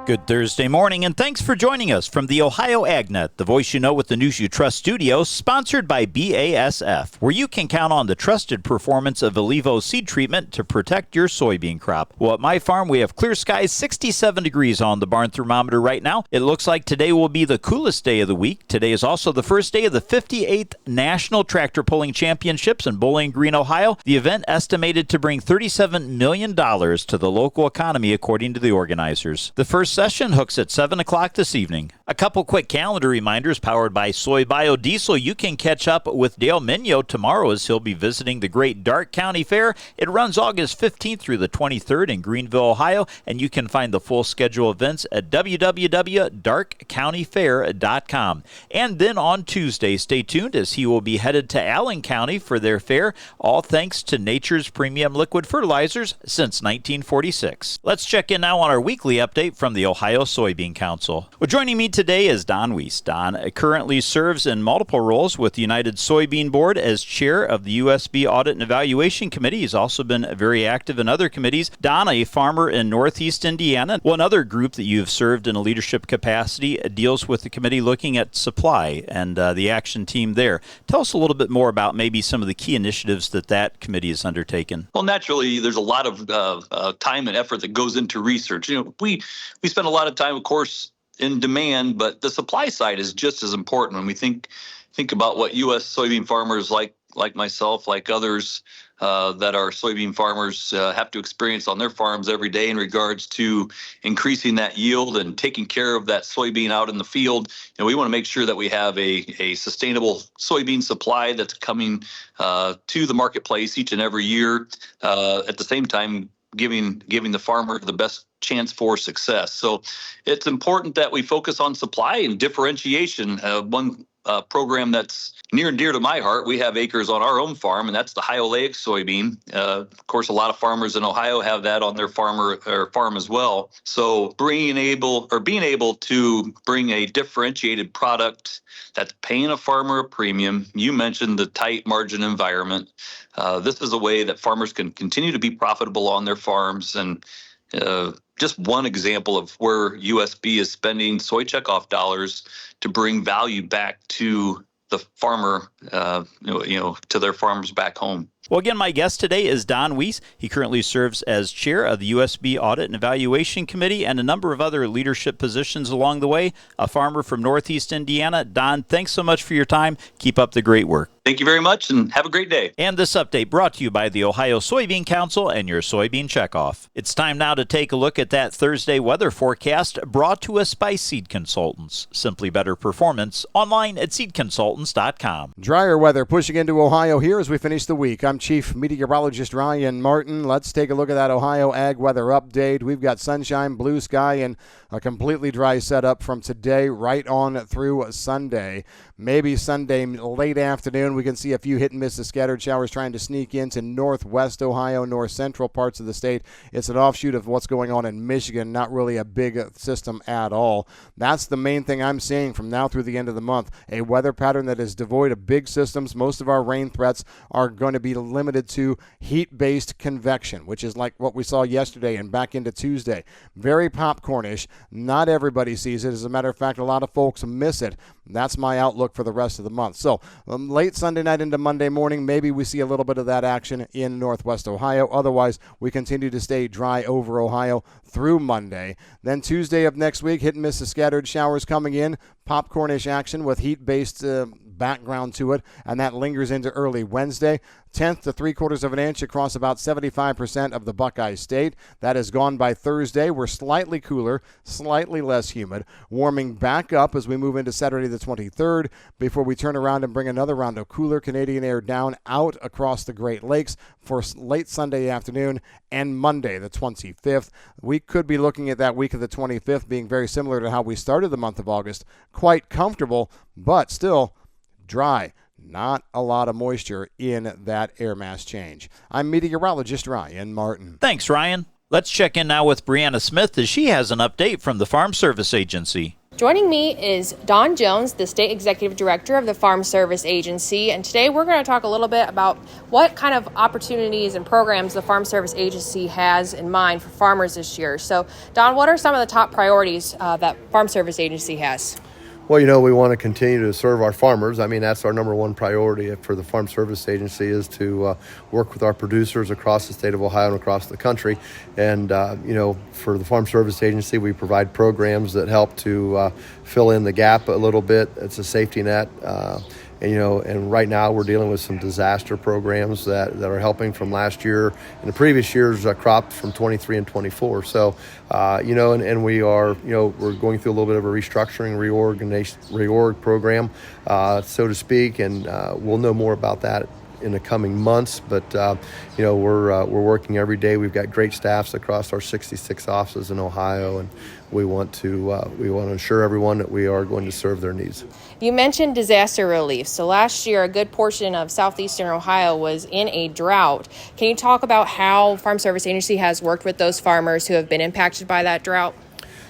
Good Thursday morning, and thanks for joining us from the Ohio AgNet, the voice you know with the news you trust studio, sponsored by BASF, where you can count on the trusted performance of Alivo seed treatment to protect your soybean crop. Well, at my farm, we have clear skies, 67 degrees on the barn thermometer right now. It looks like today will be the coolest day of the week. Today is also the first day of the 58th National Tractor Pulling Championships in Bowling Green, Ohio. The event estimated to bring $37 million to the local economy, according to the organizers. The first session hooks at 7 o'clock this evening. A couple quick calendar reminders powered by Soy Biodiesel. You can catch up with Dale Mignot tomorrow as he'll be visiting the Great Darke County Fair. It runs August 15th through the 23rd in Greenville, Ohio, and you can find the full schedule of events at www.darkecountyfair.com. And then on Tuesday, stay tuned as he will be headed to Allen County for their fair, all thanks to Nature's Premium Liquid Fertilizers since 1946. Let's check in now on our weekly update from the Ohio Soybean Council. Well, joining me today is Don Weiss. Don currently serves in multiple roles with the United Soybean Board as chair of the USB Audit and Evaluation Committee. He's also been very active in other committees. Don, a farmer in Northeast Indiana. One other group that you've served in a leadership capacity deals with the committee looking at supply and the action team there. Tell us a little bit more about maybe some of the key initiatives that committee has undertaken. Well, naturally, there's a lot of time and effort that goes into research. We spend a lot of time, of course, in demand, but the supply side is just as important when we think about what U.S. soybean farmers like myself, like others that are soybean farmers have to experience on their farms every day in regards to increasing that yield and taking care of that soybean out in the field. We want to make sure that we have a sustainable soybean supply that's coming to the marketplace each and every year. At the same time, giving the farmer the best chance for success. So it's important that we focus on supply and differentiation. One program that's near and dear to my heart, we have acres on our own farm, and that's the high oleic soybean. Of course, a lot of farmers in Ohio have that on their farm as well. So being able to bring a differentiated product that's paying a farmer a premium. You mentioned the tight margin environment. This is a way that farmers can continue to be profitable on their farms. And just one example of where USB is spending soy checkoff dollars to bring value back to the farmer, to their farms back home. Well, again, my guest today is Don Weiss. He currently serves as chair of the USB Audit and Evaluation Committee and a number of other leadership positions along the way. A farmer from Northeast Indiana. Don, thanks so much for your time. Keep up the great work. Thank you very much, and have a great day. And this update brought to you by the Ohio Soybean Council and your Soybean Checkoff. It's time now to take a look at that Thursday weather forecast brought to us by Seed Consultants. Simply better performance online at seedconsultants.com. Drier weather pushing into Ohio here as we finish the week. I'm Chief Meteorologist Ryan Martin. Let's take a look at that Ohio Ag weather update. We've got sunshine, blue sky, and a completely dry setup from today right on through Sunday. Maybe Sunday late afternoon, we can see a few hit and miss of scattered showers trying to sneak into northwest Ohio, north central parts of the state. It's an offshoot of what's going on in Michigan, not really a big system at all. That's the main thing I'm seeing from now through the end of the month. A weather pattern that is devoid of big systems. Most of our rain threats are going to be limited to heat-based convection, which is like what we saw yesterday and back into Tuesday. Very popcornish. Not everybody sees it. As a matter of fact, a lot of folks miss it. That's my outlook for the rest of the month. So late Sunday night into Monday morning, maybe we see a little bit of that action in northwest Ohio. Otherwise, we continue to stay dry over Ohio through Monday. Then Tuesday of next week, hit and miss of scattered showers coming in. Popcornish action with heat-based background to it, and that lingers into early Wednesday. 1/10 to 3/4 of an inch across about 75% of the Buckeye State. That is gone by Thursday. We're slightly cooler, slightly less humid, warming back up as we move into Saturday the 23rd before we turn around and bring another round of cooler Canadian air down out across the Great Lakes for late Sunday afternoon and Monday the 25th. We could be looking at that week of the 25th being very similar to how we started the month of August. Quite comfortable, but still dry. Not a lot of moisture in that air mass change. I'm meteorologist Ryan Martin. Thanks, Ryan. Let's check in now with Brianna Smith as she has an update from the Farm Service Agency. Joining me is Don Jones, the State Executive Director of the Farm Service Agency, and today we're going to talk a little bit about what kind of opportunities and programs the Farm Service Agency has in mind for farmers this year. So, Don, what are some of the top priorities that Farm Service Agency has? Well, we want to continue to serve our farmers. I mean, that's our number one priority for the Farm Service Agency is to work with our producers across the state of Ohio and across the country. And, for the Farm Service Agency, we provide programs that help to fill in the gap a little bit. It's a safety net. And right now we're dealing with some disaster programs that are helping from last year and the previous year's crop from 23 and 24. So, and we are, we're going through a little bit of a restructuring, reorg program, so to speak, and we'll know more about that in the coming months, but we're working every day. We've got great staffs across our 66 offices in Ohio, and we want to ensure everyone that we are going to serve their needs. You mentioned disaster relief. So last year, a good portion of southeastern Ohio was in a drought. Can you talk about how Farm Service Agency has worked with those farmers who have been impacted by that drought?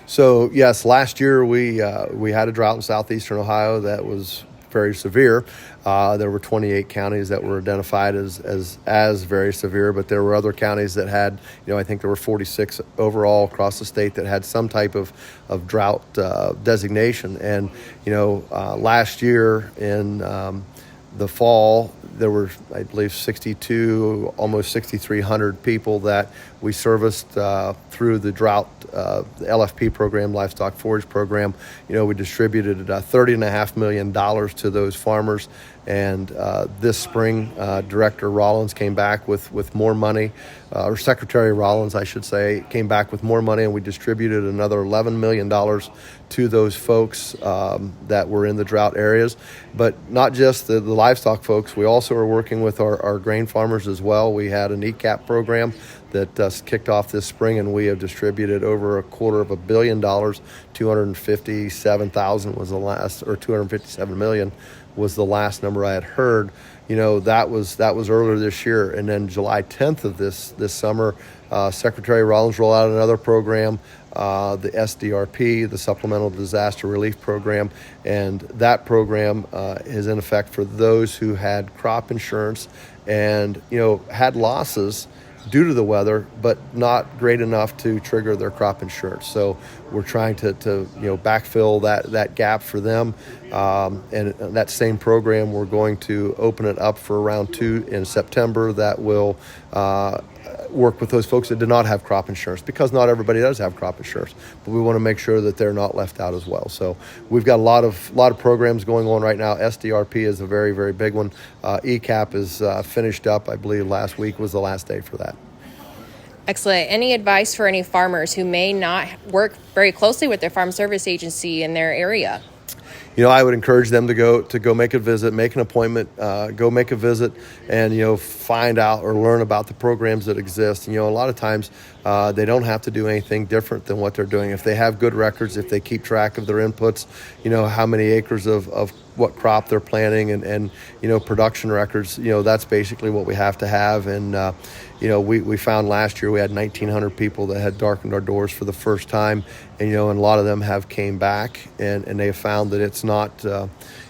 So yes, last year we had a drought in southeastern Ohio that was very severe. There were 28 counties that were identified as very severe, but there were other counties that had, I think there were 46 overall across the state that had some type of drought designation. And, last year in the fall, there were, I believe, 62, almost 6,300 people that we serviced through the drought, the LFP program, Livestock Forage Program. We distributed $30.5 million to those farmers. And this spring, Director Rollins came back with more money, or Secretary Rollins, I should say, came back with more money, and we distributed another $11 million to those folks that were in the drought areas. But not just the livestock folks, we also are working with our grain farmers as well. We had an ECAP program that kicked off this spring, and we have distributed over $250 million. 257,000 was the last, or 257 million was the last number I had heard. That was earlier this year. And then July 10th of this summer, Secretary Rollins rolled out another program, the SDRP, the Supplemental Disaster Relief Program. And that program is in effect for those who had crop insurance and, had losses due to the weather, but not great enough to trigger their crop insurance. So we're trying to backfill that gap for them. And that same program, we're going to open it up for round 2 in September. That will work with those folks that did not have crop insurance, because not everybody does have crop insurance, but we want to make sure that they're not left out as well. So we've got a lot of programs going on right now. SDRP is a very, very big one. ECAP is finished up. I believe last week was the last day for that. Excellent. Any advice for any farmers who may not work very closely with their Farm Service Agency in their area? I would encourage them to go make a visit, make an appointment, go make a visit, and find out or learn about the programs that exist. And a lot of times they don't have to do anything different than what they're doing. If they have good records, if they keep track of their inputs, how many acres of what crop they're planting, and production records, that's basically what we have to have. And we found last year we had 1,900 people that had darkened our doors for the first time, and a lot of them have came back, and they have found that it's not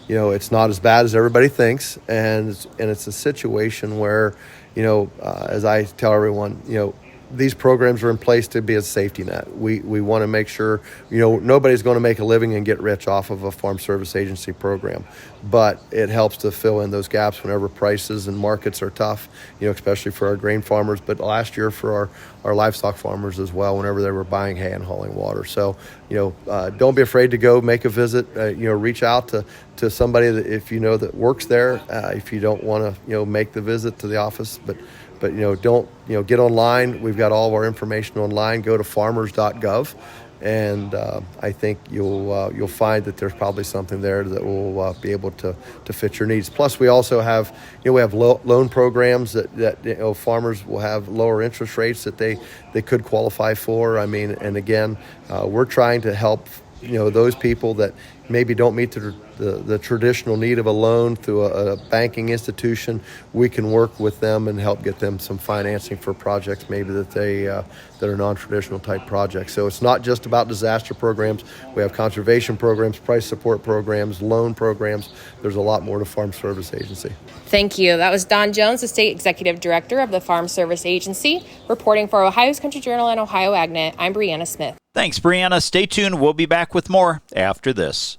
it's not as bad as everybody thinks, and it's a situation where as I tell everyone, these programs are in place to be a safety net. We want to make sure, nobody's going to make a living and get rich off of a Farm Service Agency program, but it helps to fill in those gaps whenever prices and markets are tough, especially for our grain farmers, but last year for our livestock farmers as well, whenever they were buying hay and hauling water. So, don't be afraid to go make a visit, reach out to somebody that if that works there, if you don't want to, make the visit to the office, but don't get online. We've got all of our information online. Go to farmers.gov, and I think you'll find that there's probably something there that will be able to fit your needs. Plus, we also have we have loan programs that farmers will have lower interest rates that they could qualify for. I mean, and again, we're trying to help those people that maybe don't meet the the traditional need of a loan through a banking institution, we can work with them and help get them some financing for projects maybe that are non-traditional type projects. So it's not just about disaster programs. We have conservation programs, price support programs, loan programs. There's a lot more to Farm Service Agency. Thank you. That was Don Jones, the State Executive Director of the Farm Service Agency, reporting for Ohio's Country Journal and Ohio AgNet. I'm Brianna Smith. Thanks, Brianna. Stay tuned. We'll be back with more after this.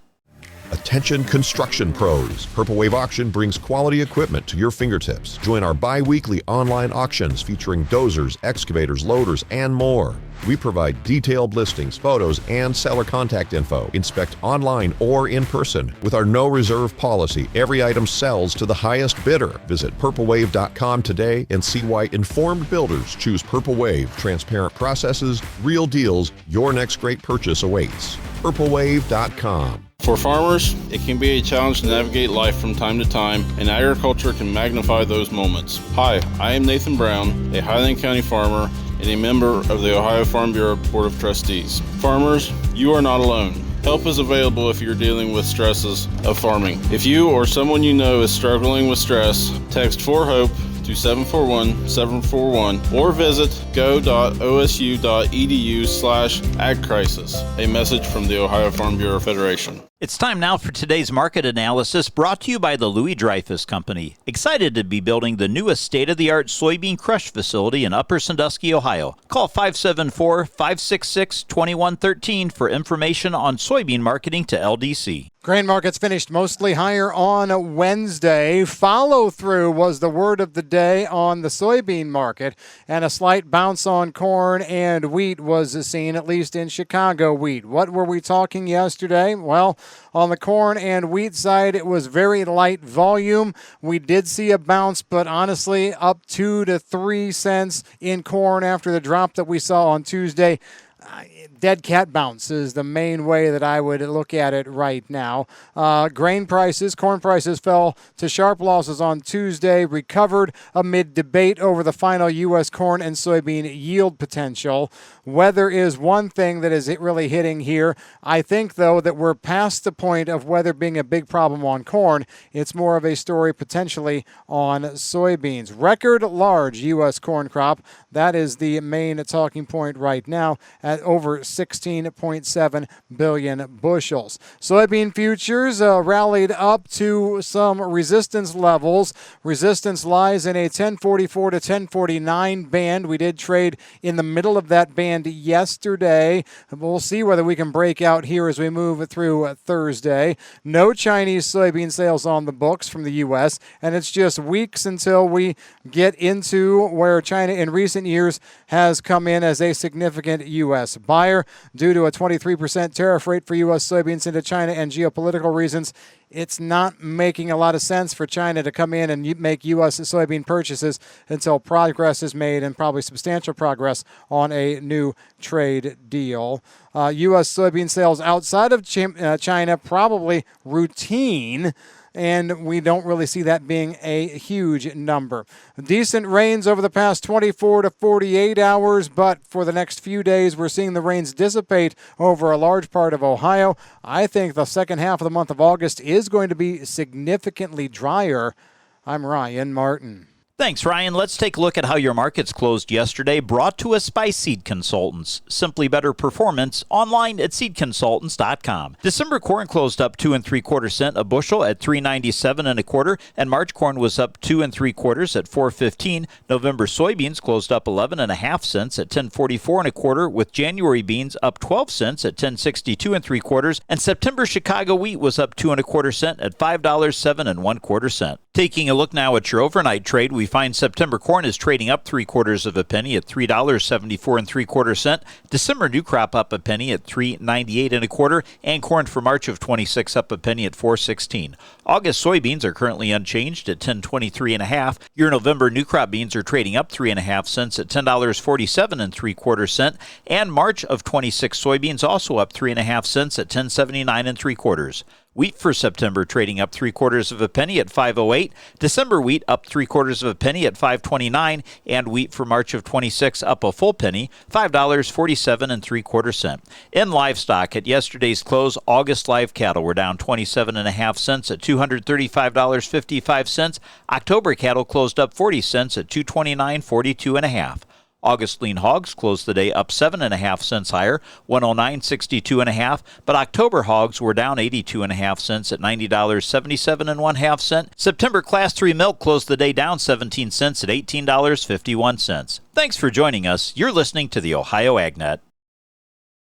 Attention construction pros. Purple Wave Auction brings quality equipment to your fingertips. Join our bi-weekly online auctions featuring dozers, excavators, loaders, and more. We provide detailed listings, photos, and seller contact info. Inspect online or in person. With our no reserve policy, every item sells to the highest bidder. Visit purplewave.com today and see why informed builders choose Purple Wave. Transparent processes, real deals. Your next great purchase awaits. purplewave.com. For farmers, it can be a challenge to navigate life from time to time, and agriculture can magnify those moments. Hi, I am Nathan Brown, a Highland County farmer and a member of the Ohio Farm Bureau Board of Trustees. Farmers, you are not alone. Help is available if you're dealing with stresses of farming. If you or someone you know is struggling with stress, text 4HOPE to 741-741 or visit go.osu.edu/agcrisis. A message from the Ohio Farm Bureau Federation. It's time now for today's market analysis, brought to you by the Louis Dreyfus Company. Excited to be building the newest state-of-the-art soybean crush facility in Upper Sandusky, Ohio. Call 574-566-2113 for information on soybean marketing to LDC. Grain markets finished mostly higher on Wednesday. Follow-through was the word of the day on the soybean market, and a slight bounce on corn and wheat was seen, at least in Chicago wheat. What were we talking yesterday? Well, on the corn and wheat side, it was very light volume. We did see a bounce, but honestly, up 2 to 3 cents in corn after the drop that we saw on Tuesday. Dead cat bounce is the main way that I would look at it right now. Grain prices, corn prices fell to sharp losses on Tuesday, recovered amid debate over the final U.S. corn and soybean yield potential. Weather is one thing that is really hitting here. I think, though, that we're past the point of weather being a big problem on corn. It's more of a story potentially on soybeans. Record large U.S. corn crop. That is the main talking point right now at over 16.7 billion bushels. Soybean futures rallied up to some resistance levels. Resistance lies in a 1044 to 1049 band. We did trade in the middle of that band yesterday. We'll see whether we can break out here as we move through Thursday. No Chinese soybean sales on the books from the U.S., and it's just weeks until we get into where China in recent years has come in as a significant U.S. buyer. Due to a 23% tariff rate for U.S. soybeans into China and geopolitical reasons, it's not making a lot of sense for China to come in and make U.S. soybean purchases until progress is made, and probably substantial progress, on a new trade deal. U.S. soybean sales outside of China probably routine, and we don't really see that being a huge number. Decent rains over the past 24 to 48 hours, but for the next few days, we're seeing the rains dissipate over a large part of Ohio. I think the second half of the month of August is going to be significantly drier. I'm Ryan Martin. Thanks, Ryan. Let's take a look at how your markets closed yesterday, brought to us by Seed Consultants. Simply better performance online at seedconsultants.com. December corn closed up 2 3/4 cents a bushel at $3.97 1/4, and March corn was up 2 3/4 at $4.15. November soybeans closed up 11.5 cents at $10.44 1/4, with January beans up 12 cents at $10.62 3/4, and September Chicago wheat was up 2 1/4 cents at $5.07 1/4. Taking a look now at your overnight trade, we find September corn is trading up 3/4 penny at $3.74 3/4. December new crop up a penny at $3.98 1/4, and corn for March of 26 up a penny at $4.16. August soybeans are currently unchanged at $10.23 1/2. Your November new crop beans are trading up 3.5 cents at $10.47 3/4, and March of 26 soybeans also up 3.5 cents at $10.79 3/4. Wheat for September trading up 3/4 penny at 5.08. December wheat up 3/4 penny at 5.29, and wheat for March of 26 up a full penny, $5.47 3/4. In livestock, at yesterday's close, August live cattle were down 27.5 cents at $235.55. October cattle closed up 40 cents at $229.42.5. August lean hogs closed the day up 7.5 cents higher, 109.62.5, but October hogs were down 82.5 cents at $90.77.1/2. September Class 3 milk closed the day down 17 cents at $18.51. Thanks for joining us. You're listening to the Ohio AgNet.